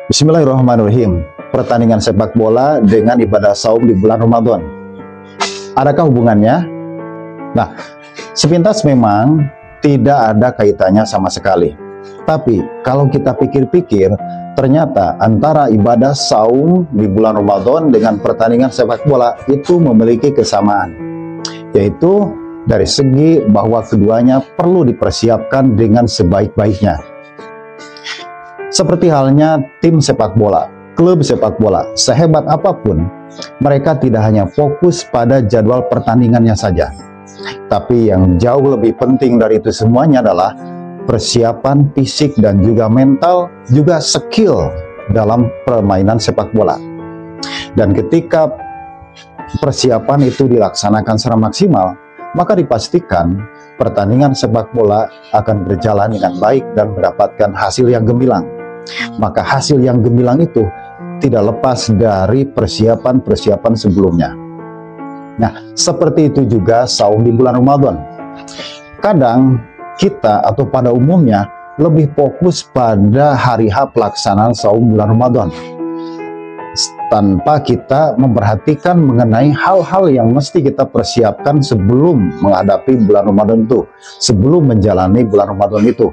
Bismillahirrahmanirrahim. Pertandingan sepak bola dengan ibadah saum di bulan Ramadan. Adakah hubungannya? Nah, sepintas memang tidak ada kaitannya sama sekali. Tapi kalau kita pikir-pikir, ternyata antara ibadah saum di bulan Ramadan dengan pertandingan sepak bola itu memiliki kesamaan. Yaitu dari segi bahwa keduanya perlu dipersiapkan dengan sebaik-baiknya. Seperti halnya tim sepak bola, klub sepak bola, sehebat apapun, mereka tidak hanya fokus pada jadwal pertandingannya saja. Tapi yang jauh lebih penting dari itu semuanya adalah persiapan fisik dan juga mental, juga skill dalam permainan sepak bola. Dan ketika persiapan itu dilaksanakan secara maksimal, maka dipastikan pertandingan sepak bola akan berjalan dengan baik dan mendapatkan hasil yang gemilang. Maka hasil yang gemilang itu tidak lepas dari persiapan-persiapan sebelumnya. Nah, seperti itu juga saum di bulan Ramadan. Kadang kita atau pada umumnya lebih fokus pada hari H pelaksanaan saum bulan Ramadan, tanpa kita memperhatikan mengenai hal-hal yang mesti kita persiapkan sebelum menghadapi bulan Ramadan itu, sebelum menjalani bulan Ramadan itu.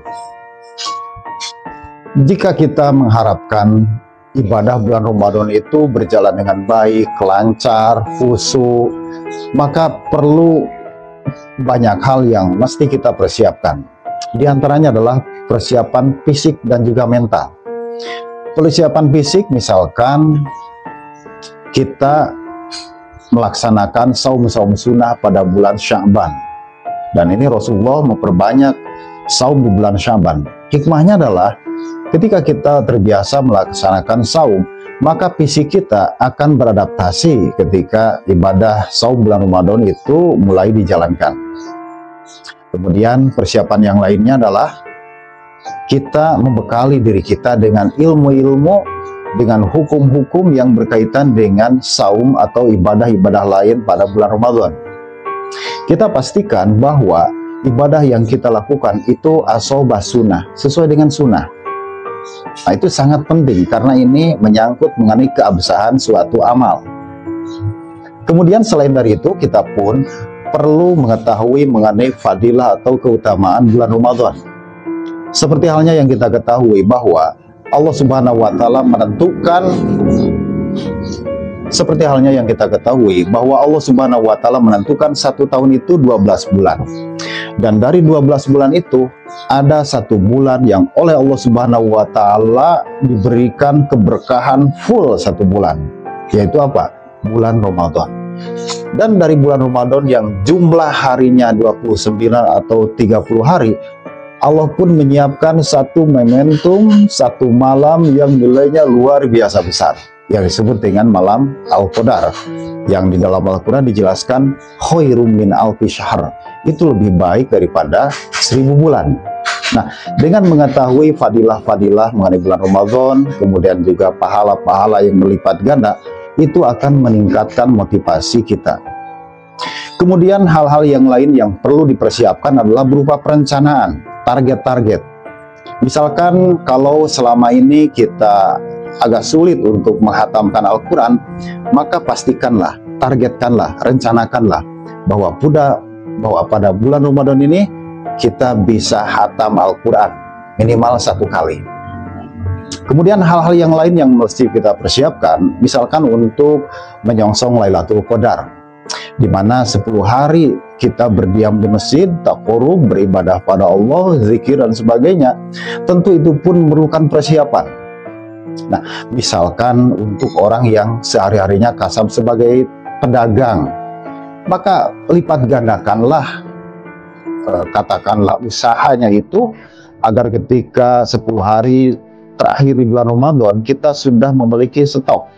Jika kita mengharapkan ibadah bulan Ramadan itu berjalan dengan baik, lancar, khusyuk, maka perlu banyak hal yang mesti kita persiapkan. Di antaranya adalah persiapan fisik dan juga mental. Persiapan fisik misalkan kita melaksanakan saum-saum sunnah pada bulan Sya'ban. Dan ini Rasulullah memperbanyak saum di bulan Sya'ban. Hikmahnya adalah ketika kita terbiasa melaksanakan saum, maka fisik kita akan beradaptasi ketika ibadah saum bulan Ramadan itu mulai dijalankan. Kemudian persiapan yang lainnya adalah kita membekali diri kita dengan ilmu-ilmu, dengan hukum-hukum yang berkaitan dengan saum atau ibadah-ibadah lain pada bulan Ramadan. Kita pastikan bahwa ibadah yang kita lakukan itu asobah sunnah, sesuai dengan sunnah. Nah, itu sangat penting karena ini menyangkut mengenai keabsahan suatu amal. Kemudian selain dari itu, kita pun perlu mengetahui mengenai fadilah atau keutamaan bulan Ramadan. Seperti halnya yang kita ketahui bahwa Allah Subhanahu wa Ta'ala menentukan, seperti halnya yang kita ketahui bahwa Allah Subhanahu wa Ta'ala menentukan satu tahun itu 12 bulan. Dan dari 12 bulan itu ada satu bulan yang oleh Allah Subhanahu wa Ta'ala diberikan keberkahan full satu bulan, yaitu apa? Bulan Ramadan. Dan dari bulan Ramadan yang jumlah harinya 29 atau 30 hari, Allah pun menyiapkan satu momentum, satu malam yang nilainya luar biasa besar, yang disebut dengan malam Al-Qadar, yang di dalam Al-Quran dijelaskan khairum min alfi syahr, itu lebih baik daripada 1000 bulan. Nah, dengan mengetahui fadilah-fadilah mengenai bulan Ramadan, kemudian juga pahala-pahala yang berlipat ganda, itu akan meningkatkan motivasi kita. Kemudian hal-hal yang lain yang perlu dipersiapkan adalah berupa perencanaan, target-target. Misalkan kalau selama ini kita agak sulit untuk menghatamkan Al-Quran, maka pastikanlah, targetkanlah, rencanakanlah bahwa pada bulan Ramadan ini kita bisa hatam Al-Quran minimal 1 kali. Kemudian hal-hal yang lain yang mesti kita persiapkan, misalkan untuk menyongsong Lailatul Qadar, di mana 10 hari kita berdiam di masjid, taqarrub, beribadah pada Allah, zikir dan sebagainya. Tentu itu pun memerlukan persiapan. Nah, misalkan untuk orang yang sehari-harinya kasab sebagai pedagang, maka lipat gandakanlah katakanlah usahanya itu, agar ketika 10 hari terakhir di bulan Ramadan kita sudah memiliki stok,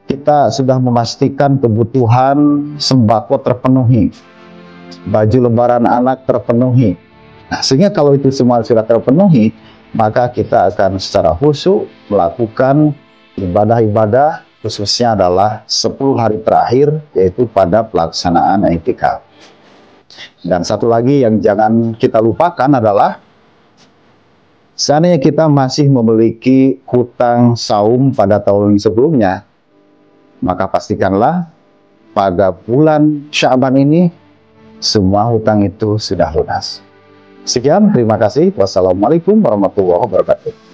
kita sudah memastikan kebutuhan sembako terpenuhi, baju lebaran anak terpenuhi. Nah, sehingga kalau itu semua sudah terpenuhi, maka kita akan secara khusyuk melakukan ibadah-ibadah, khususnya adalah 10 hari terakhir, yaitu pada pelaksanaan i'tikaf. Dan satu lagi yang jangan kita lupakan adalah Seandainya kita masih memiliki hutang saum pada tahun sebelumnya, maka pastikanlah pada bulan Sya'ban ini semua hutang itu sudah lunas. Sekian, terima kasih. Wassalamualaikum warahmatullahi wabarakatuh.